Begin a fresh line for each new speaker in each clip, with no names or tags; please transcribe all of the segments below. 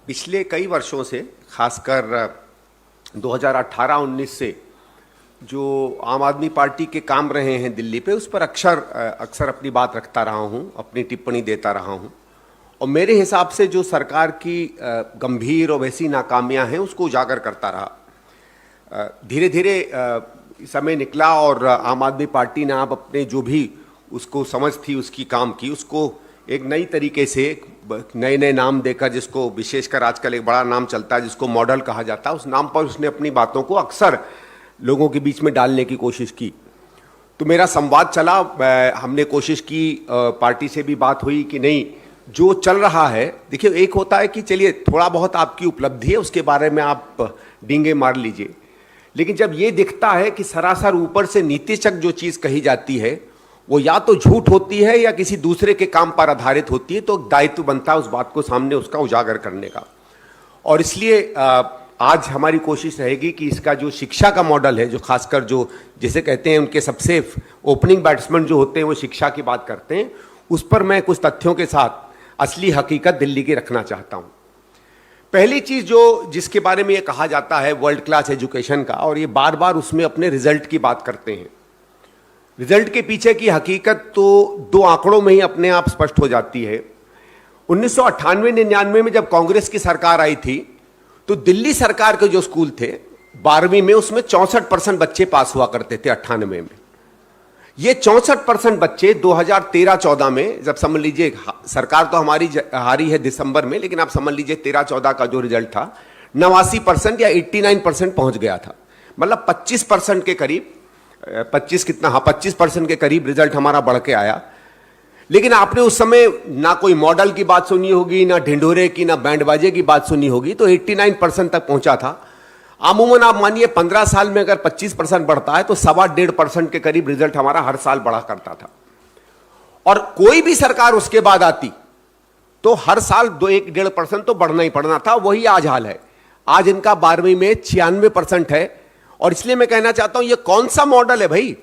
पिछले कई वर्षों से, खासकर 2018-19 से जो आम आदमी पार्टी के काम रहे हैं दिल्ली पे, उस पर अक्सर अपनी बात रखता रहा हूं, अपनी टिप्पणी देता रहा हूं। और मेरे हिसाब से जो सरकार की गंभीर और वैसी नाकामियां हैं उसको उजागर करता रहा। धीरे धीरे समय निकला और आम आदमी पार्टी ने आप अपने जो भी उसको समझ थी उसकी काम की, उसको एक नई तरीके से नए नए नाम देकर, जिसको विशेषकर आजकल एक बड़ा नाम चलता है जिसको मॉडल कहा जाता है, उस नाम पर उसने अपनी बातों को अक्सर लोगों के बीच में डालने की कोशिश की। तो मेरा संवाद चला, हमने कोशिश की, पार्टी से भी बात हुई कि नहीं जो चल रहा है, देखिए एक होता है कि चलिए थोड़ा बहुत आपकी उपलब्धि है उसके बारे में आप डींगे मार लीजिए, लेकिन जब ये दिखता है कि सरासर ऊपर से नीतिचक जो चीज़ कही जाती है वो या तो झूठ होती है या किसी दूसरे के काम पर आधारित होती है, तो दायित्व बनता है उस बात को सामने उसका उजागर करने का। और इसलिए आज हमारी कोशिश रहेगी कि इसका जो शिक्षा का मॉडल है, जो खासकर जो जिसे कहते हैं उनके सबसे ओपनिंग बैट्समैन जो होते हैं वो शिक्षा की बात करते हैं, उस पर मैं कुछ तथ्यों के साथ असली हकीकत दिल्ली की रखना चाहता हूं। पहली चीज जो जिसके बारे में ये कहा जाता है वर्ल्ड क्लास एजुकेशन का, और ये बार बार उसमें अपने रिजल्ट की बात करते हैं। रिजल्ट के पीछे की हकीकत तो दो आंकड़ों में ही अपने आप स्पष्ट हो जाती है। 1998-99 में जब कांग्रेस की सरकार आई थी तो दिल्ली सरकार के जो स्कूल थे 12वीं में, उसमें 64% बच्चे पास हुआ करते थे 98 में। ये 64% बच्चे 2013-14 में, जब समझ लीजिए सरकार तो हमारी हारी है दिसंबर में, लेकिन आप समझ लीजिए 13-14 का जो रिजल्ट था 89% या 89% पहुंच गया था। मतलब 25% के करीब, 25% के करीब रिजल्ट हमारा बढ़ के आया। लेकिन आपने उस समय ना कोई मॉडल की बात सुनी होगी, ना ढिंढोरे की, ना बैंड बाजे की बात सुनी होगी, तो 89% तक पहुंचा था। अमूमन आप मानिए 15 साल में अगर 25% बढ़ता है तो 1.25% के करीब रिजल्ट हमारा हर साल बढ़ा करता था। और कोई भी सरकार उसके बाद आती तो हर साल 1-1.5% तो बढ़ना ही पड़ना था। वही आज हाल है। आज इनका 12वीं में 96% है। और इसलिए मैं कहना चाहता हूं, ये कौन सा मॉडल है भाई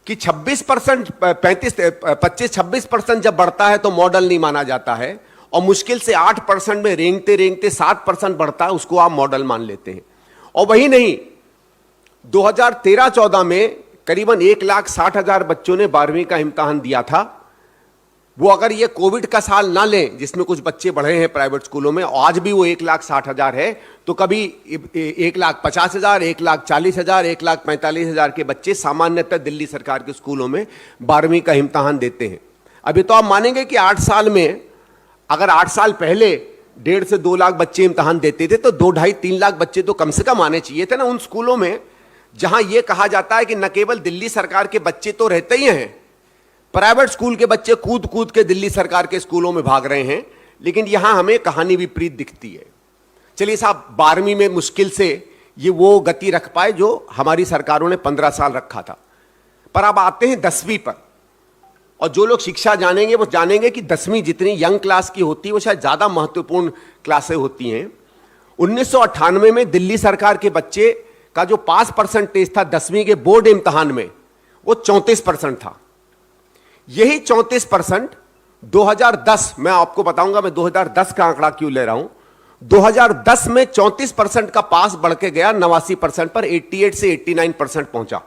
कि 26%, 25-26% जब बढ़ता है तो मॉडल नहीं माना जाता है, और मुश्किल से 8% में रेंगते रेंगते 7% बढ़ता है उसको आप मॉडल मान लेते हैं। और वही नहीं, 2013-14 में करीबन 1,60,000 बच्चों ने 12वीं का इम्तिहान दिया था। वो अगर ये कोविड का साल ना लें जिसमें कुछ बच्चे बढ़े हैं प्राइवेट स्कूलों में, आज भी वो 1,60,000 है, तो कभी 1,50,000, 1,40,000, 1,45,000 के बच्चे सामान्यतः दिल्ली सरकार के स्कूलों में 12वीं का इम्तिहान देते हैं। अभी तो आप मानेंगे कि 8 साल में, अगर 8 साल पहले 1.5 से 2 लाख बच्चे इम्तिहान देते थे तो 2-2.5-3 लाख बच्चे तो कम से कम आने चाहिए थे ना उन स्कूलों में, जहां यह कहा जाता है कि न केवल दिल्ली सरकार के बच्चे तो रहते ही हैं, प्राइवेट स्कूल के बच्चे कूद कूद के दिल्ली सरकार के स्कूलों में भाग रहे हैं। लेकिन यहां हमें कहानी विपरीत दिखती है। चलिए साहब, 12वीं में मुश्किल से ये वो गति रख पाए जो हमारी सरकारों ने 15 साल रखा था। पर अब आते हैं 10वीं पर, और जो लोग शिक्षा जानेंगे वो जानेंगे कि 10वीं जितनी यंग क्लास की होती है वो शायद ज्यादा महत्वपूर्ण क्लासें होती हैं। 1998 में दिल्ली सरकार के बच्चे का जो पास परसेंटेज था 10वीं के बोर्ड इम्तिहान में, वो 34% था। यही 34% 2010, मैं आपको बताऊंगा मैं 2010 का आंकड़ा क्यों ले रहा हूं। 2010 में 34% का पास बढ़ के गया 89% पर, 88 से 89% पहुंचा।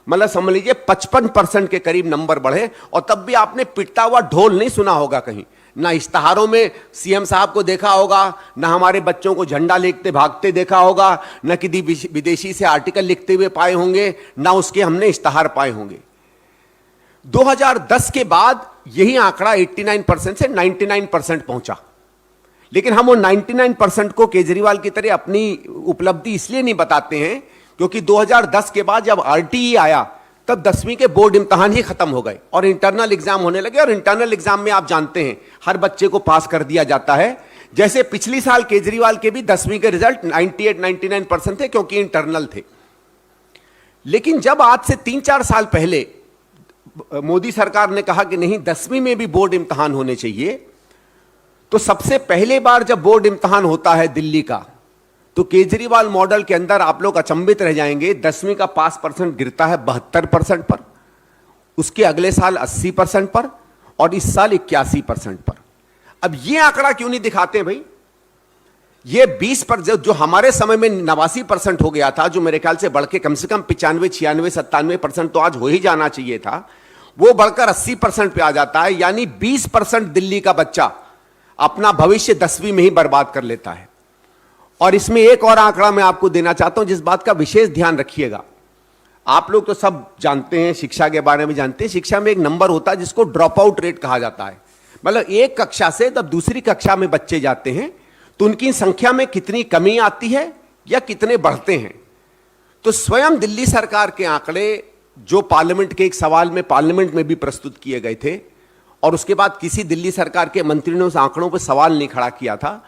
मतलब समझ लीजिए 55% के करीब नंबर बढ़े। और तब भी आपने पिटता हुआ ढोल नहीं सुना होगा कहीं, ना इश्तहारों में सीएम साहब को देखा होगा, ना हमारे बच्चों को झंडा लेके भागते देखा होगा, ना किसी विदेशी से आर्टिकल लिखते हुए पाए होंगे, ना उसके हमने इश्तहार पाए होंगे। 2010 के बाद यही आंकड़ा 89% से 99% पहुंचा। लेकिन हम वो 99% को केजरीवाल की तरह अपनी उपलब्धि इसलिए नहीं बताते हैं क्योंकि 2010 के बाद जब आरटीई आया तब 10वीं के बोर्ड इम्तिहान ही खत्म हो गए और इंटरनल एग्जाम होने लगे। और इंटरनल एग्जाम में आप जानते हैं हर बच्चे को पास कर दिया जाता है। जैसे पिछली साल केजरीवाल के भी 10वीं के रिजल्ट 98-99% थे क्योंकि इंटरनल थे। लेकिन जब आज से 3-4 साल पहले मोदी सरकार ने कहा कि नहीं 10वीं में भी बोर्ड इम्तिहान होने चाहिए, तो सबसे पहले बार जब बोर्ड इम्तिहान होता है दिल्ली का, तो केजरीवाल मॉडल के अंदर आप लोग अचंभित रह जाएंगे, 10वीं का पास परसेंट गिरता है 72% पर, उसके अगले साल 80% पर, और इस साल 81% पर। अब ये आंकड़ा क्यों नहीं दिखाते भाई? ये 20% जो हमारे समय में 89% हो गया था, जो मेरे ख्याल से बढ़ के कम से कम 95, 96, 97% तो आज हो ही जाना चाहिए था, वो बढ़कर 80% पे आ जाता है। यानी 20% दिल्ली का बच्चा अपना भविष्य 10वीं में ही बर्बाद कर लेता है। और इसमें एक और आंकड़ा मैं आपको देना चाहता हूं, जिस बात का विशेष ध्यान रखिएगा। आप लोग तो सब जानते हैं, शिक्षा के बारे में जानते हैं, शिक्षा में एक नंबर होता है जिसको ड्रॉप आउट रेट कहा जाता है। मतलब एक कक्षा से जब दूसरी कक्षा में बच्चे जाते हैं तो उनकी संख्या में कितनी कमी आती है या कितने बढ़ते हैं। तो स्वयं दिल्ली सरकार के आंकड़े जो पार्लियामेंट के एक सवाल में पार्लियामेंट में भी प्रस्तुत किए गए थे, और उसके बाद किसी दिल्ली सरकार के मंत्री ने उस आंकड़ों पर सवाल नहीं खड़ा किया था।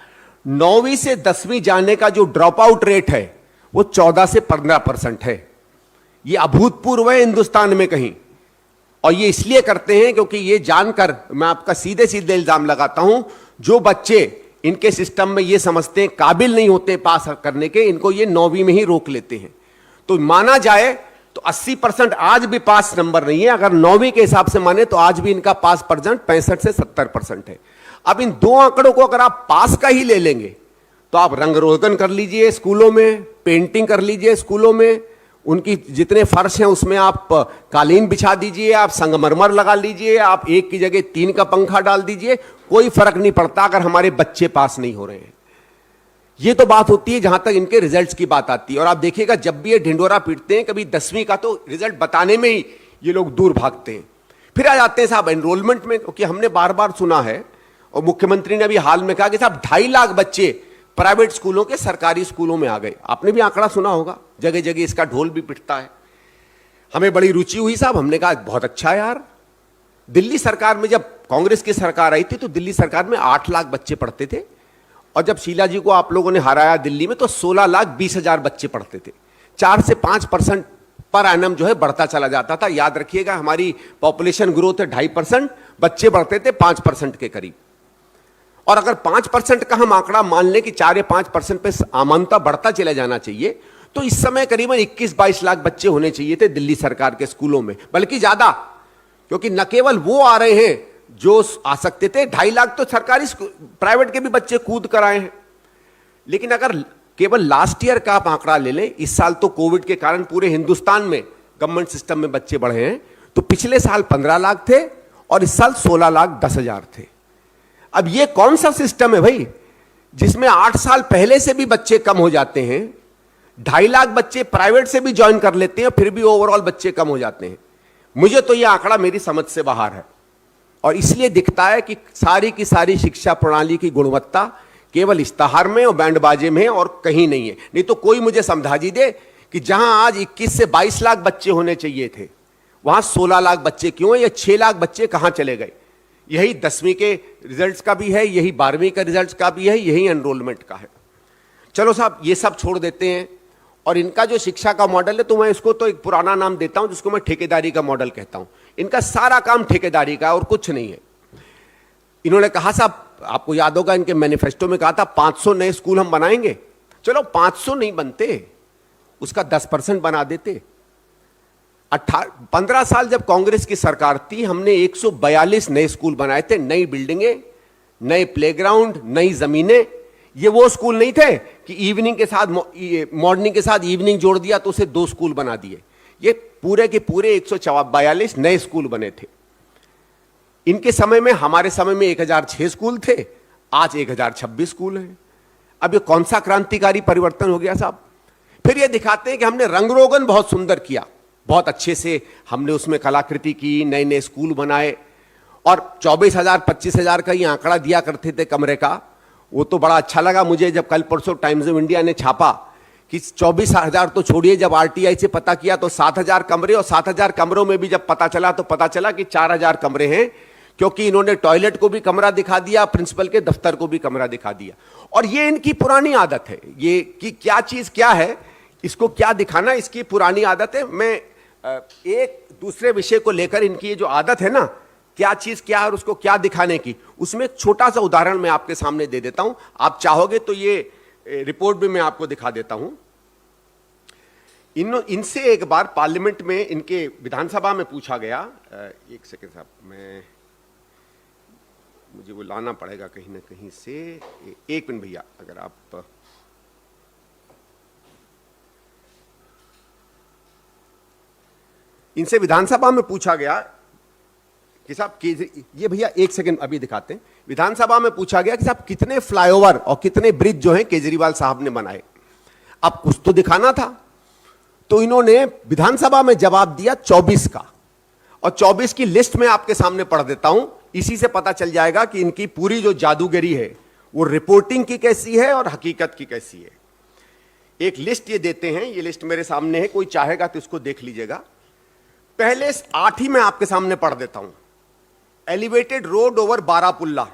9वीं से 10वीं जाने का जो ड्रॉप आउट रेट है वो 14 से 15% है। ये अभूतपूर्व है हिंदुस्तान में कहीं। और ये इसलिए करते हैं क्योंकि ये जानकर, मैं आपका सीधे सीधे इल्जाम लगाता हूं, जो बच्चे इनके सिस्टम में ये समझते हैं काबिल नहीं होते पास करने के, इनको ये 9वीं में ही रोक लेते हैं। तो माना जाए तो 80% आज भी पास नंबर नहीं है। अगर 9वीं के हिसाब से माने तो आज भी इनका पास परसेंट 65 से 70% है। अब इन दो आंकड़ों को अगर आप पास का ही ले लेंगे तो आप रंग रोगन कर लीजिए स्कूलों में, पेंटिंग कर लीजिए स्कूलों में, उनकी जितने फर्श हैं उसमें आप कालीन बिछा दीजिए, आप संगमरमर लगा लीजिए, आप एक की जगह 3 का पंखा डाल दीजिए, कोई फर्क नहीं पड़ता अगर हमारे बच्चे पास नहीं हो रहे हैं। ये तो बात होती है जहां तक इनके रिजल्ट्स की बात आती है। और आप देखिएगा जब भी ये ढिंडोरा पीटते हैं कभी 10वीं का, तो रिजल्ट बताने में ही ये लोग दूर भागते हैं। फिर आ जाते हैं साहब एनरोलमेंट में, क्योंकि हमने बार बार सुना है और मुख्यमंत्री ने अभी हाल में कहा कि साहब 2.5 लाख बच्चे प्राइवेट स्कूलों के सरकारी स्कूलों में आ गए। आपने भी आंकड़ा सुना होगा, जगह जगह इसका ढोल भी पिटता है। हमें बड़ी रुचि हुई साहब, हमने कहा बहुत अच्छा यार। दिल्ली सरकार में जब कांग्रेस की सरकार आई थी तो दिल्ली सरकार में 8 लाख बच्चे पढ़ते थे, और जब शीला जी को आप लोगों ने हराया दिल्ली में तो 16,20,000 बच्चे पढ़ते थे। 4 से 5% पर एनम जो है बढ़ता चला जाता था। याद रखिएगा हमारी पॉपुलेशन ग्रोथ है 2.5%, बच्चे बढ़ते थे 5% के करीब। और अगर 5% का हम आंकड़ा मान लें कि 4 या 5% पे आमानता बढ़ता चला जाना चाहिए, तो इस समय करीबन 21-22 लाख बच्चे होने चाहिए थे दिल्ली सरकार के स्कूलों में, बल्कि ज्यादा, क्योंकि न केवल वो आ रहे हैं जो आ सकते थे, 2.5 लाख तो सरकारी प्राइवेट के भी बच्चे कूद कर आए हैं। लेकिन अगर केवल लास्ट ईयर का आप आंकड़ा ले लें, इस साल तो कोविड के कारण पूरे हिंदुस्तान में गवर्नमेंट सिस्टम में बच्चे बढ़े हैं, तो पिछले साल 15 लाख थे और इस साल 16,10,000 थे। अब ये कौन सा सिस्टम है भाई जिसमें 8 साल पहले से भी बच्चे कम हो जाते हैं, 2.5 लाख बच्चे प्राइवेट से भी ज्वाइन कर लेते हैं, फिर भी ओवरऑल बच्चे कम हो जाते हैं। मुझे तो यह आंकड़ा मेरी समझ से बाहर है। और इसलिए दिखता है कि सारी की सारी शिक्षा प्रणाली की गुणवत्ता केवल इश्तहार में और बैंडबाजे में है और कहीं नहीं है। नहीं तो कोई मुझे समझा दे कि जहां आज 21 से 22 लाख बच्चे होने चाहिए थे, वहां 16 लाख बच्चे क्यों है, या 6 लाख बच्चे कहां चले गए। यही 10वीं के रिजल्ट्स का भी है, यही 12वीं का रिजल्ट्स का भी है, यही एनरोलमेंट का है। चलो साहब ये सब छोड़ देते हैं। और इनका जो शिक्षा का मॉडल है, तो मैं इसको तो एक पुराना नाम देता हूं जिसको मैं ठेकेदारी का मॉडल कहता हूं। इनका सारा काम ठेकेदारी का और कुछ नहीं है। इन्होंने कहा साहब, आपको याद होगा इनके मैनिफेस्टो में कहा था 500 नए स्कूल हम बनाएंगे। चलो 500 नहीं बनते, उसका 10% बना देते। 15 साल जब कांग्रेस की सरकार थी, हमने 142 नए स्कूल बनाए थे, नई बिल्डिंगें, नए प्लेग्राउंड, नई जमीनें। ये वो स्कूल नहीं थे कि इवनिंग के साथ मॉर्निंग के साथ इवनिंग जोड़ दिया तो उसे 2 स्कूल बना दिए। ये पूरे के पूरे 142 नए स्कूल बने थे। इनके समय में, हमारे समय में 1006 स्कूल थे, आज 1026 स्कूल हैं। अब ये कौन सा क्रांतिकारी परिवर्तन हो गया साहब। फिर ये दिखाते हैं कि हमने रंगरोगन बहुत सुंदर किया, बहुत अच्छे से हमने उसमें कलाकृति की, नए नए स्कूल बनाए, और 24,000 25,000 का ये आंकड़ा दिया करते थे कमरे का। वो तो बड़ा अच्छा लगा मुझे जब कल परसों टाइम्स ऑफ इंडिया ने छापा कि 24,000 तो छोड़िए, जब आरटीआई से पता किया तो 7,000 कमरे, और 7,000 कमरों में भी जब पता चला तो पता चला कि 4,000 कमरे हैं, क्योंकि इन्होंने टॉयलेट को भी कमरा दिखा दिया, प्रिंसिपल के दफ्तर को भी कमरा दिखा दिया। और ये इनकी पुरानी आदत है, ये कि क्या चीज क्या है, इसको क्या दिखाना, इसकी पुरानी आदत है। मैं एक दूसरे विषय को लेकर इनकी ये जो आदत है ना, क्या चीज क्या है और उसको क्या दिखाने की, उसमें एक छोटा सा उदाहरण मैं आपके सामने दे देता हूं। आप चाहोगे तो ये रिपोर्ट भी मैं आपको दिखा देता हूं। इनसे एक बार पार्लियामेंट में, इनके विधानसभा में पूछा गया, एक सेकंड साहब, मुझे वो लाना पड़ेगा कहीं ना कहीं से। एक मिनट भैया, अगर आप इनसे विधानसभा में पूछा गया कि साहब ये भैया एक सेकंड अभी दिखाते हैं। विधानसभा में पूछा गया कि साहब कितने फ्लाईओवर और कितने ब्रिज जो हैं केजरीवाल साहब ने बनाए, अब कुछ तो दिखाना था। तो इन्होंने विधानसभा में जवाब दिया 24 का, और 24 की लिस्ट में आपके सामने पढ़ देता हूं। इसी से पता चल जाएगा कि इनकी पूरी जो जादूगरी है वो रिपोर्टिंग की कैसी है और हकीकत की कैसी है। एक लिस्ट ये देते हैं, ये लिस्ट मेरे सामने है, कोई चाहेगा तो इसको देख लीजिएगा। पहले 8 ही मैं आपके सामने पढ़ देता हूं। Elevated road over Barapullah.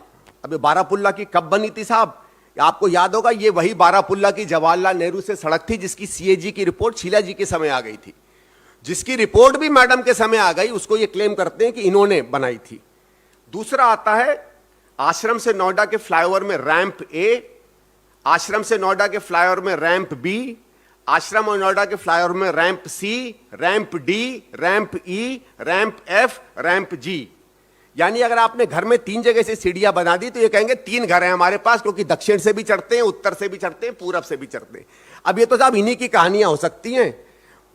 अबे बारापुल्ला की कब बनी थी साहब? आपको याद होगा, ये वही बारापुल्ला की जवाहरलाल नेहरू से सड़क थी जिसकी सीएजी की रिपोर्ट शीला जी के समय आ गई थी, जिसकी रिपोर्ट भी मैडम के समय आ गई। उसको ये क्लेम करते हैं कि इन्होंने बनाई थी। दूसरा आता है आश्रम से नोएडा के फ्लाईओवर में रैंप ए, आश्रम से नोएडा के फ्लाईओवर में रैंप बी, आश्रम और नोएडा के फ्लाईओवर में रैंप सी, रैंप डी, रैंप ई, रैंप एफ, रैंप जी। यानी अगर आपने घर में 3 जगह से सीढ़ियां बना दी तो ये कहेंगे 3 घर हैं हमारे पास, क्योंकि दक्षिण से भी चढ़ते हैं, उत्तर से भी चढ़ते हैं, पूरब से भी चढ़ते हैं। अब ये तो साहब इन्हीं की कहानियां हो सकती हैं।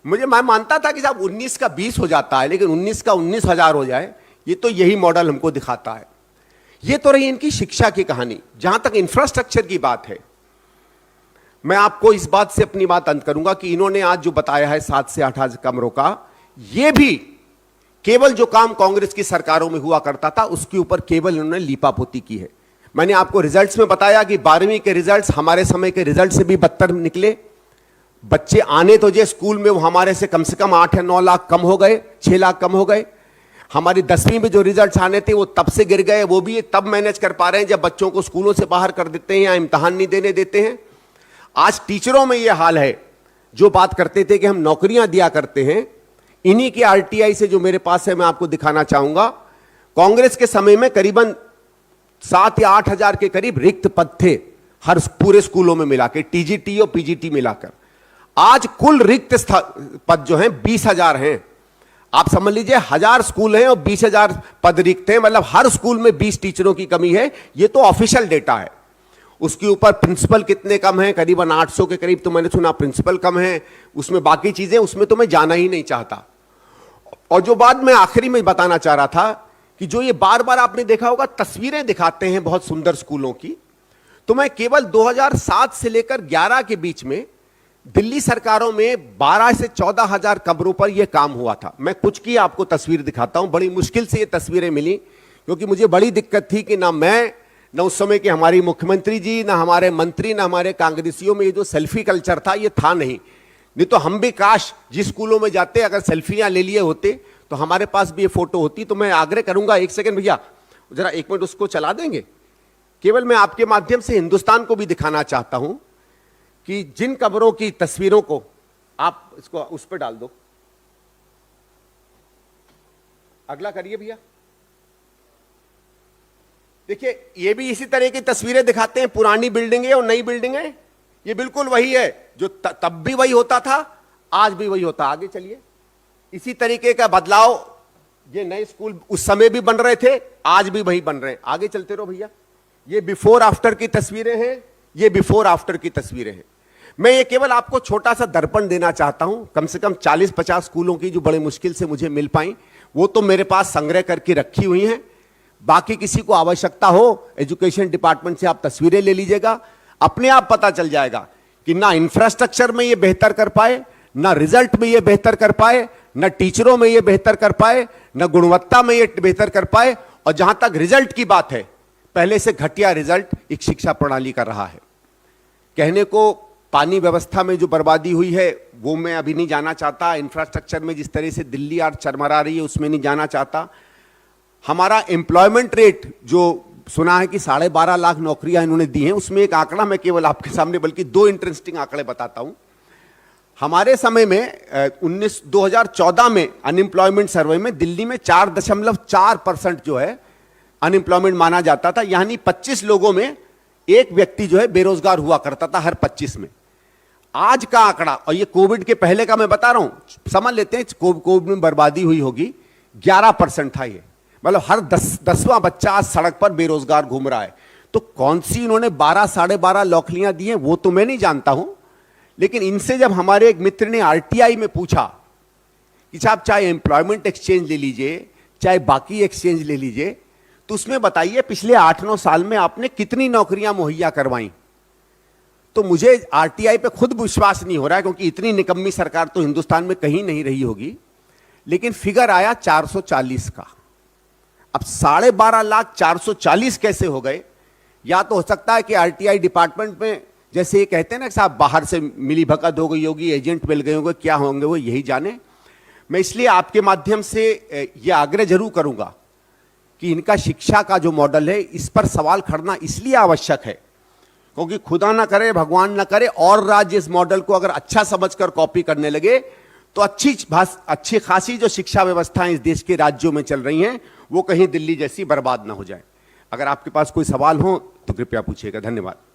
मैं मानता था कि साहब 19 का 20 हो जाता है, लेकिन 19 का 19,000 हो जाए, ये तो यही मॉडल हमको दिखाता है। ये तो रही इनकी शिक्षा की कहानी। जहां तक इंफ्रास्ट्रक्चर की बात है, मैं आपको इस बात से अपनी बात अंत करूंगा कि इन्होंने आज जो बताया है 7 से 8 कमरों का, यह भी केवल जो काम कांग्रेस की सरकारों में हुआ करता था उसके ऊपर केवल इन्होंने लीपापोती की है। मैंने आपको रिजल्ट्स में बताया कि 12वीं के रिजल्ट्स हमारे समय के रिजल्ट से भी बदतर निकले। बच्चे आने तो जे स्कूल में वो हमारे से कम 8 या 9 लाख कम हो गए, 6 लाख कम हो गए। हमारी 10वीं में जो रिजल्ट्स आने थे वो तब से गिर गए, वो भी ये तब मैनेज कर पा रहे हैं जब बच्चों को स्कूलों से बाहर कर देते हैं या इम्तहान नहीं देने देते हैं। आज टीचरों में यह हाल है। जो बात करते थे कि हम नौकरियां दिया करते हैं, इन्हीं के आरटीआई से जो मेरे पास है मैं आपको दिखाना चाहूंगा। कांग्रेस के समय में करीबन 7 या 8 हजार के करीब रिक्त पद थे हर पूरे स्कूलों में मिलाकर, टीजीटी और पीजीटी मिलाकर। आज कुल रिक्त पद जो हैं 20,000 हैं। आप समझ लीजिए 1000 स्कूल हैं और 20,000 पद रिक्त हैं, मतलब हर स्कूल में 20 टीचरों की कमी है। यह तो ऑफिशियल डेटा है। उसके ऊपर प्रिंसिपल कितने कम हैं, करीबन 800 के करीब तो मैंने सुना प्रिंसिपल कम है। उसमें बाकी चीजें, उसमें तो मैं जाना ही नहीं चाहता। और जो बात मैं आखिरी में बताना चाह रहा था कि जो ये बार बार आपने देखा होगा तस्वीरें दिखाते हैं बहुत सुंदर स्कूलों की, तो मैं केवल 2007 से लेकर 11 के बीच में दिल्ली सरकारों में 12 से 14 हजार कमरों पर यह काम हुआ था। मैं कुछ की आपको तस्वीर दिखाता हूं। बड़ी मुश्किल से ये तस्वीरें मिली, क्योंकि मुझे बड़ी दिक्कत थी कि ना मैं, ना उस समय के हमारी मुख्यमंत्री जी, ना हमारे मंत्री, ना हमारे कांग्रेसियों में ये जो सेल्फी कल्चर था ये था नहीं तो हम भी काश जिस स्कूलों में जाते अगर सेल्फियां ले लिए होते तो हमारे पास भी ये फोटो होती। तो मैं आग्रह करूंगा, एक सेकंड भैया जरा 1 मिनट उसको चला देंगे। केवल मैं आपके माध्यम से हिंदुस्तान को भी दिखाना चाहता हूं कि जिन कब्रों की तस्वीरों को आप इसको उस पर डाल दो, अगला करिए भैया। देखिए ये भी इसी तरह की तस्वीरें दिखाते हैं, पुरानी बिल्डिंगें और नई बिल्डिंगें। ये बिल्कुल वही है जो तब भी वही होता था, आज भी वही होता। आगे चलिए। इसी तरीके का बदलाव, ये नए स्कूल उस समय भी बन रहे थे, आज भी वही बन रहे हैं। आगे चलते रहो भैया। ये बिफोर आफ्टर की तस्वीरें हैं, ये बिफोर आफ्टर की तस्वीरें हैं। मैं ये केवल आपको छोटा सा दर्पण देना चाहता हूं। कम से कम 40-50 स्कूलों की जो बड़े मुश्किल से मुझे मिल पाई, वो तो मेरे पास संग्रह करके रखी हुई हैं। बाकी किसी को आवश्यकता हो, एजुकेशन डिपार्टमेंट से आप तस्वीरें ले लीजिएगा। अपने आप पता चल जाएगा कि ना इंफ्रास्ट्रक्चर में ये बेहतर कर पाए, ना रिजल्ट में ये बेहतर कर पाए, ना टीचरों में ये बेहतर कर पाए, ना गुणवत्ता में ये बेहतर कर पाए। और जहां तक रिजल्ट की बात है, पहले से घटिया रिजल्ट एक शिक्षा प्रणाली का रहा है। कहने को पानी व्यवस्था में जो बर्बादी हुई है वो मैं अभी नहीं जाना चाहता। इंफ्रास्ट्रक्चर में जिस तरह से दिल्ली आज चरमरा रही है उसमें नहीं जाना चाहता। हमारा एम्प्लॉयमेंट रेट जो सुना है कि 12.5 लाख नौकरियां इन्होंने दी हैं, उसमें एक आंकड़ा मैं केवल आपके सामने, बल्कि 2 इंटरेस्टिंग आंकड़े बताता हूं। हमारे समय में 2014 में अनएम्प्लॉयमेंट सर्वे में दिल्ली में 4.4% जो है अनएम्प्लॉयमेंट माना जाता था। यानी 25 लोगों में एक व्यक्ति जो है बेरोजगार हुआ करता था, हर 25 में। आज का आंकड़ा, और ये कोविड के पहले का मैं बता रहा हूं, समझ लेते हैं कोविड में बर्बादी हुई होगी, 11% था ये। मतलब हर 10वां बच्चा आज सड़क पर बेरोजगार घूम रहा है। तो कौन सी इन्होंने 12 साढ़े 12 लौकलियां दी हैं वो तो मैं नहीं जानता हूं, लेकिन इनसे जब हमारे एक मित्र ने आरटीआई में पूछा कि साहब चाहे एम्प्लॉयमेंट एक्सचेंज ले लीजिए चाहे बाकी एक्सचेंज ले लीजिए, तो उसमें बताइए पिछले 8-9 साल में आपने कितनी नौकरियां मुहैया करवाई। तो मुझे आरटीआई पे खुद विश्वास नहीं हो रहा है, क्योंकि इतनी निकम्मी सरकार तो हिंदुस्तान में कहीं नहीं रही होगी, लेकिन फिगर आया 440 का। अब 12.5 लाख 440 कैसे हो गए? या तो हो सकता है कि आरटीआई डिपार्टमेंट में जैसे ये कहते हैं ना साहब बाहर से मिली भगत हो गई होगी, एजेंट मिल गए होंगे, क्या होंगे वो यही जाने। मैं इसलिए आपके माध्यम से यह आग्रह जरूर करूंगा कि इनका शिक्षा का जो मॉडल है इस पर सवाल खड़ना इसलिए आवश्यक है क्योंकि खुदा ना करे भगवान ना करे और राज्य इस मॉडल को अगर अच्छा समझकर कॉपी करने लगे तो अच्छी खासी जो शिक्षा व्यवस्थाएं इस देश के राज्यों में चल रही हैं वो कहीं दिल्ली जैसी बर्बाद ना हो जाए। अगर आपके पास कोई सवाल हो तो कृपया पूछिएगा। धन्यवाद।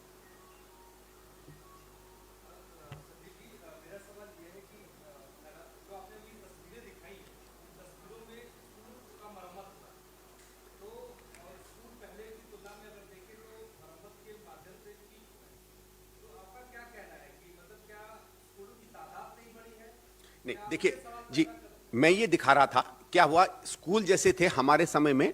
नहीं देखिए जी, मैं ये दिखा रहा था क्या हुआ। स्कूल जैसे थे हमारे समय में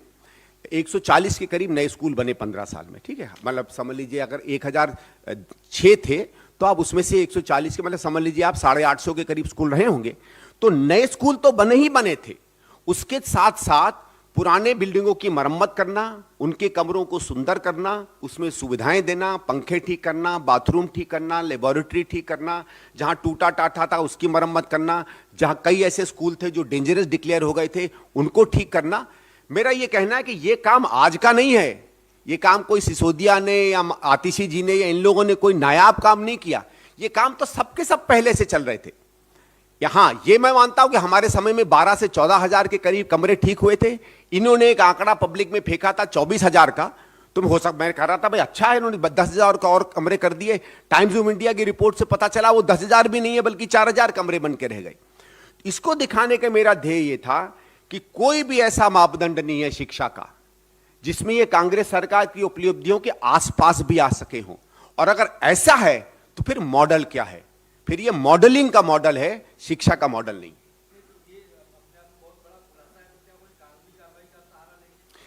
140 के करीब नए स्कूल बने 15 साल में, ठीक है। मतलब समझ लीजिए अगर 1006 थे तो आप उसमें से 140 के मतलब समझ लीजिए आप 850 के करीब स्कूल रहे होंगे। तो नए स्कूल तो बने ही बने थे, उसके साथ साथ पुराने बिल्डिंगों की मरम्मत करना, उनके कमरों को सुंदर करना, उसमें सुविधाएं देना, पंखे ठीक करना, बाथरूम ठीक करना, लेबोरेटरी ठीक करना, जहां टूटा टाटा था उसकी मरम्मत करना, जहां कई ऐसे स्कूल थे जो डेंजरस डिक्लेयर हो गए थे उनको ठीक करना। मेरा यह कहना है कि यह काम आज का नहीं है, यह काम कोई सिसोदिया ने या आतिशी जी ने या इन लोगों ने कोई नायाब काम नहीं किया, यह काम तो सबके सब पहले से चल रहे थे। यहां ये मैं मानता हूं कि हमारे समय में 12 से 14 हजार के करीब कमरे ठीक हुए थे। इन्होंने एक आंकड़ा पब्लिक में फेंका था 24 हजार का, तो मैं कह रहा था भाई अच्छा है, इन्होंने 10 हजार का और कमरे कर दिए। टाइम्स ऑफ इंडिया की रिपोर्ट से पता चला वो 10 हजार भी नहीं है बल्कि 4 हजार कमरे बन के रह गए। इसको दिखाने का मेरा ध्येय ये था कि कोई भी ऐसा मापदंड नहीं है शिक्षा का जिसमें ये कांग्रेस सरकार की उपलब्धियों के आसपास भी आ सके हों, और अगर ऐसा है तो फिर मॉडल क्या है? फिर ये मॉडलिंग का मॉडल है, शिक्षा का मॉडल नहीं।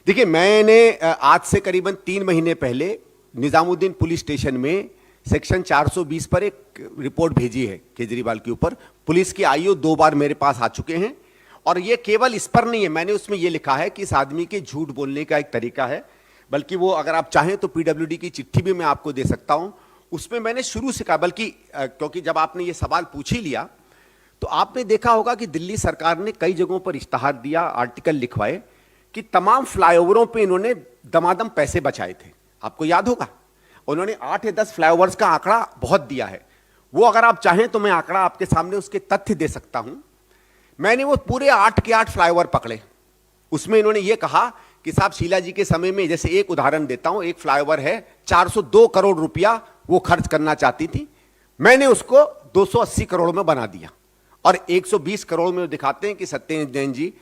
देखिए मैंने आज से करीबन 3 महीने पहले निजामुद्दीन पुलिस स्टेशन में सेक्शन 420 पर एक रिपोर्ट भेजी है केजरीवाल के ऊपर। पुलिस के आईओ 2 बार मेरे पास आ चुके हैं, और ये केवल इस पर नहीं है, मैंने उसमें ये लिखा है कि इस आदमी के झूठ बोलने का एक तरीका है, बल्कि वो अगर आप चाहें तो पीडब्ल्यूडी की चिट्ठी भी मैं आपको दे सकता हूं। उसमें मैंने शुरू से कहा, बल्कि क्योंकि जब आपने ये सवाल पूछ ही लिया तो आपने देखा होगा कि दिल्ली सरकार ने कई जगहों पर इश्तहार दिया, आर्टिकल लिखवाए कि तमाम फ्लाईओवरों पे इन्होंने दमादम पैसे बचाए थे। आपको याद होगा उन्होंने 8 या 10 फ्लाईओवर्स का आंकड़ा बहुत दिया है। वो अगर आप चाहें तो मैं आंकड़ा आपके सामने उसके तथ्य दे सकता हूं। मैंने वो पूरे 8 के 8 फ्लाईओवर पकड़े। उसमें इन्होंने ये कहा कि साहब शीला जी के समय में, जैसे एक उदाहरण देता हूं, एक फ्लाईओवर है 402 करोड़ रुपया वो खर्च करना चाहती थी, मैंने उसको 280 करोड़ में बना दिया। और 120 करोड़ में दिखाते हैं कि सत्येंद्र जैन जी,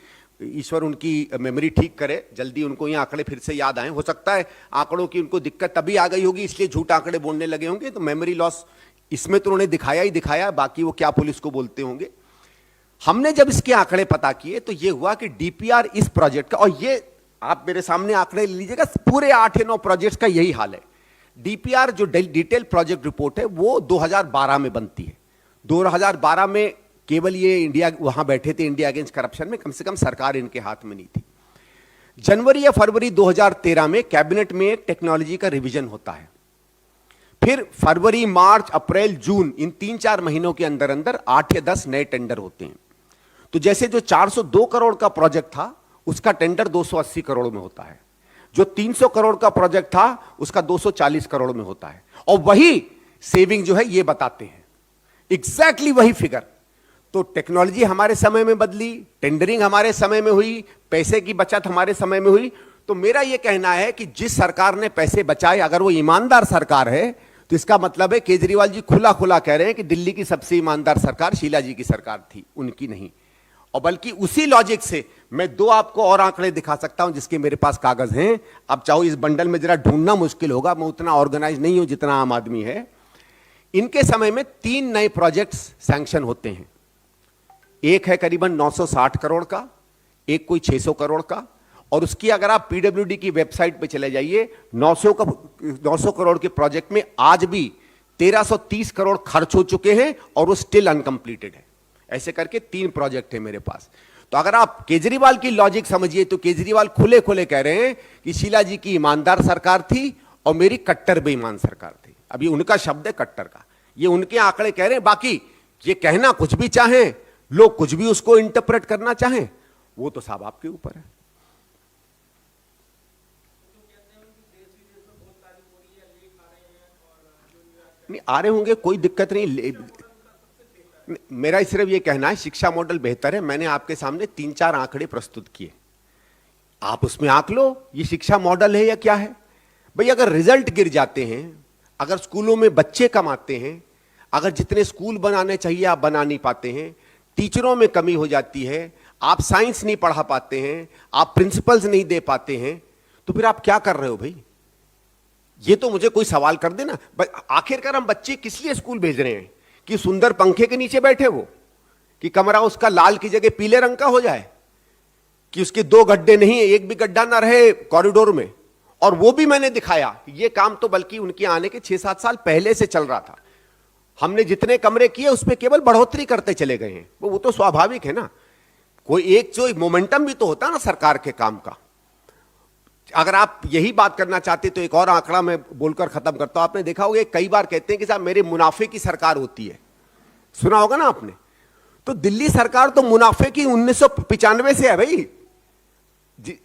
ईश्वर उनकी मेमोरी ठीक करे, जल्दी उनको ये आंकड़े फिर से याद आए। हो सकता है आंकड़ों की उनको दिक्कत तभी आ गई होगी इसलिए झूठ आंकड़े बोलने लगे होंगे, तो मेमोरी लॉस इसमें तो उन्होंने दिखाया ही दिखाया, बाकी वो क्या पुलिस को बोलते होंगे। हमने जब इसके आंकड़े पता किए तो ये हुआ कि डीपीआर इस प्रोजेक्ट का, और ये आप मेरे सामने आंकड़े लीजिएगा, पूरे 8 या 9 प्रोजेक्ट्स का यही हाल है। डीपीआर जो डिटेल प्रोजेक्ट रिपोर्ट है वो 2012 में बनती है। 2012 में केवल ये इंडिया वहां बैठे थे इंडिया अगेंस्ट करप्शन में, कम से कम सरकार इनके हाथ में नहीं थी। जनवरी या फरवरी 2013 में कैबिनेट में एक टेक्नोलॉजी का रिवीजन होता है। फिर फरवरी, मार्च, अप्रैल, जून, इन 3-4 महीनों के अंदर अंदर 8 या 10 नए टेंडर होते हैं। तो जैसे जो 402 करोड़ का प्रोजेक्ट था उसका टेंडर 280 करोड़ में होता है, जो 300 करोड़ का प्रोजेक्ट था उसका 240 करोड़ में होता है, और वही सेविंग जो है ये बताते हैं, एग्जैक्टली वही फिगर। तो टेक्नोलॉजी हमारे समय में बदली, टेंडरिंग हमारे समय में हुई, पैसे की बचत हमारे समय में हुई। तो मेरा यह कहना है कि जिस सरकार ने पैसे बचाए, अगर वो ईमानदार सरकार है तो इसका मतलब है केजरीवाल जी खुला खुला कह रहे हैं कि दिल्ली की सबसे ईमानदार सरकार शीला जी की सरकार थी, उनकी नहीं। और बल्कि उसी लॉजिक से मैं दो आपको और आंकड़े दिखा सकता हूं जिसके मेरे पास कागज हैं। अब चाहो इस बंडल में जरा ढूंढना मुश्किल होगा, मैं उतना ऑर्गेनाइज नहीं हूं जितना आम आदमी है। इनके समय में 3 नए प्रोजेक्ट्स सैंक्शन होते हैं। एक है करीबन 960 करोड़ का, एक कोई 600 करोड़ का, और उसकी अगर आप पीडब्ल्यूडी की वेबसाइट पे चले जाइए, 900 करोड़ के प्रोजेक्ट में आज भी 1330 करोड़ खर्च हो चुके हैं और वो स्टिल अनकंप्लीटेड है। ऐसे करके 3 प्रोजेक्ट है मेरे पास। तो अगर आप केजरीवाल की लॉजिक समझिए तो केजरीवाल खुले खुले कह रहे हैं कि शीला जी की ईमानदार सरकार थी और मेरी कट्टर बेईमान सरकार थी। अभी उनका शब्द है कट्टर का, ये उनके आंकड़े कह रहे हैं। बाकी ये कहना कुछ भी चाहें, लोग कुछ भी उसको इंटरप्रेट करना चाहें, वो तो साहब आपके ऊपर है। नहीं आ रहे होंगे, कोई दिक्कत नहीं। मेरा सिर्फ ये कहना है शिक्षा मॉडल बेहतर है। मैंने आपके सामने 3-4 आंकड़े प्रस्तुत किए, आप उसमें आंक लो ये शिक्षा मॉडल है या क्या है। भाई अगर रिजल्ट गिर जाते हैं, अगर स्कूलों में बच्चे कम आते हैं, अगर जितने स्कूल बनाने चाहिए आप बना नहीं पाते हैं, टीचरों में कमी हो जाती है, आप साइंस नहीं पढ़ा पाते हैं, आप प्रिंसिपल्स नहीं दे पाते हैं, तो फिर आप क्या कर रहे हो भाई? ये तो मुझे कोई सवाल कर देना। आखिरकार हम बच्चे किस लिए स्कूल भेज रहे हैं? कि सुंदर पंखे के नीचे बैठे वो, कि कमरा उसका लाल की जगह पीले रंग का हो जाए, कि उसके 2 गड्ढे नहीं, एक भी गड्ढा ना रहे कॉरिडोर में। और वो भी मैंने दिखाया, ये काम तो बल्कि उनके आने के 6-7 साल पहले से चल रहा था। हमने जितने कमरे किए उसमें केवल बढ़ोतरी करते चले गए हैं। वो तो स्वाभाविक है ना, कोई एक जो मोमेंटम भी तो होता ना सरकार के काम का। अगर आप यही बात करना चाहते तो एक और आंकड़ा मैं बोलकर खत्म करता हूं। आपने देखा होगा कई बार कहते हैं कि साहब मेरे मुनाफे की सरकार होती है, सुना होगा ना आपने। तो दिल्ली सरकार तो मुनाफे की 1995 से है भाई।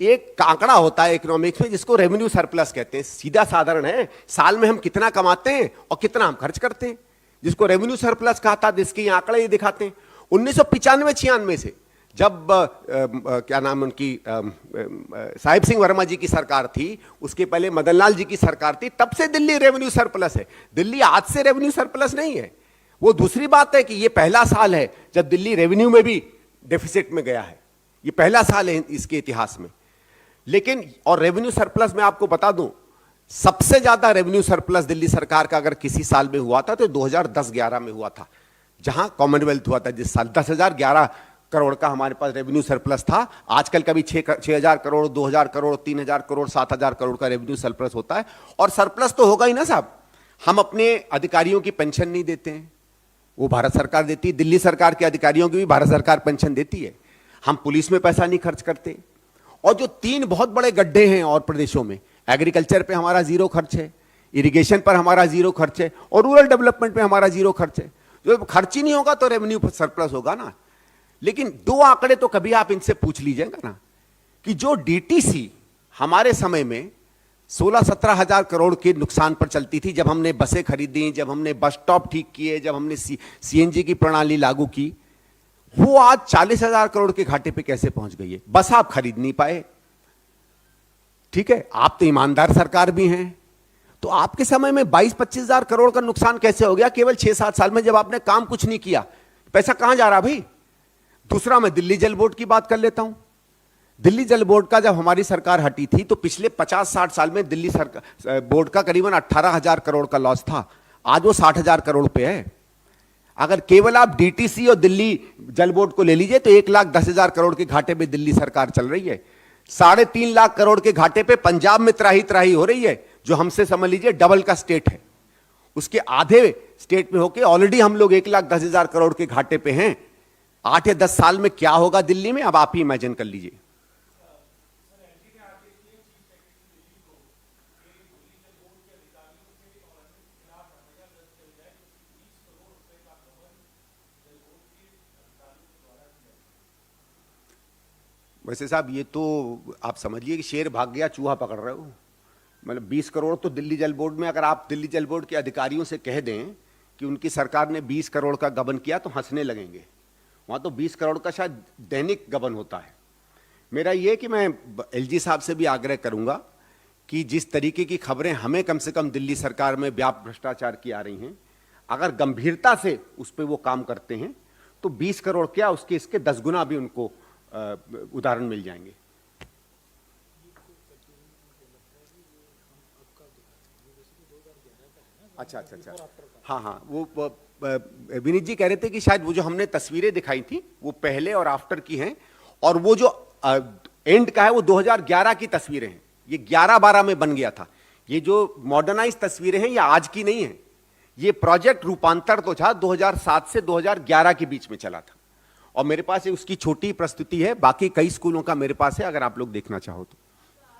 एक आंकड़ा होता है इकोनॉमिक्स में जिसको रेवेन्यू सरप्लस कहते हैं, सीधा साधारण है, साल में हम कितना कमाते हैं और कितना हम खर्च करते हैं, जिसको रेवेन्यू सरप्लस कहा था, जिसके आंकड़े ये दिखाते हैं। 1995-96 से जब क्या नाम उनकी साहिब सिंह वर्मा जी की सरकार थी, उसके पहले मदन लाल जी की सरकार थी, तब से दिल्ली रेवेन्यू सरप्लस है। दिल्ली आज से रेवेन्यू सरप्लस नहीं है। वो दूसरी बात है कि ये पहला साल है जब दिल्ली रेवेन्यू में भी डेफिसिट में गया है, ये पहला साल है इसके इतिहास में। लेकिन और रेवेन्यू सरप्लस में आपको बता दूं, सबसे ज्यादा रेवेन्यू सरप्लस दिल्ली सरकार का अगर किसी साल में हुआ था तो 2010-11 में हुआ था, जहां कॉमनवेल्थ हुआ था। जिस साल 10,011 करोड़ का हमारे पास रेवेन्यू सरप्लस था। आजकल कभी 6,000 करोड़, 2,000 करोड़, 3,000 करोड़, 7,000 करोड़ का रेवेन्यू सरप्लस होता है। और सरप्लस तो होगा ही ना साहब। हम अपने अधिकारियों की पेंशन नहीं देते हैं, वो भारत सरकार देती है। दिल्ली सरकार के अधिकारियों की भी भारत सरकार पेंशन देती है। हम पुलिस में पैसा नहीं खर्च करते। और जो 3 बहुत बड़े गड्ढे हैं और प्रदेशों में, एग्रीकल्चर पे हमारा 0 खर्च है, इरिगेशन पर हमारा 0 खर्च है, और रूरल डेवलपमेंट पे हमारा 0 खर्च है। जो खर्च ही नहीं होगा तो रेवेन्यू सरप्लस होगा ना। लेकिन 2 आंकड़े तो कभी आप इनसे पूछ लीजिएगा ना, कि जो डीटीसी हमारे समय में 16-17 हजार करोड़ के नुकसान पर चलती थी, जब हमने बसें खरीदी, जब हमने बस स्टॉप ठीक किए, जब हमने सीएनजी की प्रणाली लागू की, वो आज 40,000 करोड़ के घाटे पे कैसे पहुंच गई है? बस आप खरीद नहीं पाए। ठीक है, आप तो ईमानदार सरकार भी हैं, तो आपके समय में 22-25 हजार करोड़ का नुकसान कैसे हो गया केवल 6-7 साल में, जब आपने काम कुछ नहीं किया? पैसा कहां जा रहा भाई? दूसरा, मैं दिल्ली जल बोर्ड की बात कर लेता हूं। दिल्ली जल बोर्ड का जब हमारी सरकार हटी थी तो पिछले 50-60 साल में दिल्ली सरकार बोर्ड का करीबन 18,000 करोड़ का लॉस था। आज वो 60,000 करोड़ पे है। अगर केवल आप डीटीसी और दिल्ली जल बोर्ड को ले लीजिए तो 1,10,000 करोड़ के घाटे में दिल्ली सरकार चल रही है। 3.5 लाख करोड़ के घाटे पे पंजाब में त्राही त्राही हो रही है, जो हमसे समझ लीजिए डबल का स्टेट है। उसके आधे स्टेट में होके ऑलरेडी हम लोग 1,10,000 करोड़ के घाटे पे हैं। 8 या 10 साल में क्या होगा दिल्ली में, अब आप ही इमेजिन कर लीजिए। वैसे साहब ये तो आप समझिए कि शेर भाग गया चूहा पकड़ रहे हो। मतलब 20 करोड़ तो दिल्ली जल बोर्ड में, अगर आप दिल्ली जल बोर्ड के अधिकारियों से कह दें कि उनकी सरकार ने 20 करोड़ का गबन किया तो हंसने लगेंगे। वहां तो 20 करोड़ का शायद दैनिक गबन होता है। मेरा ये कि मैं एलजी साहब से भी आग्रह करूंगा कि जिस तरीके की खबरें हमें कम से कम दिल्ली सरकार में व्यापक भ्रष्टाचार की आ रही हैं, अगर गंभीरता से उस पर वो काम करते हैं तो 20 करोड़ क्या, उसके इसके 10 गुना भी उनको उदाहरण मिल जाएंगे। अच्छा अच्छा अच्छा, हाँ हाँ, वो विनीत जी कह रहे थे कि शायद वो जो हमने तस्वीरें दिखाई थी वो पहले और आफ्टर की हैं, और वो जो एंड का है वो 2011 की तस्वीरें हैं। ये 11-12 में बन गया था। ये जो मॉडर्नाइज तस्वीरें हैं ये आज की नहीं है। ये प्रोजेक्ट रूपांतर तो था 2007 से 2011 के बीच में चला था, और मेरे पास उसकी छोटी प्रस्तुति है, बाकी कई स्कूलों का मेरे पास है, अगर आप लोग देखना चाहो तो।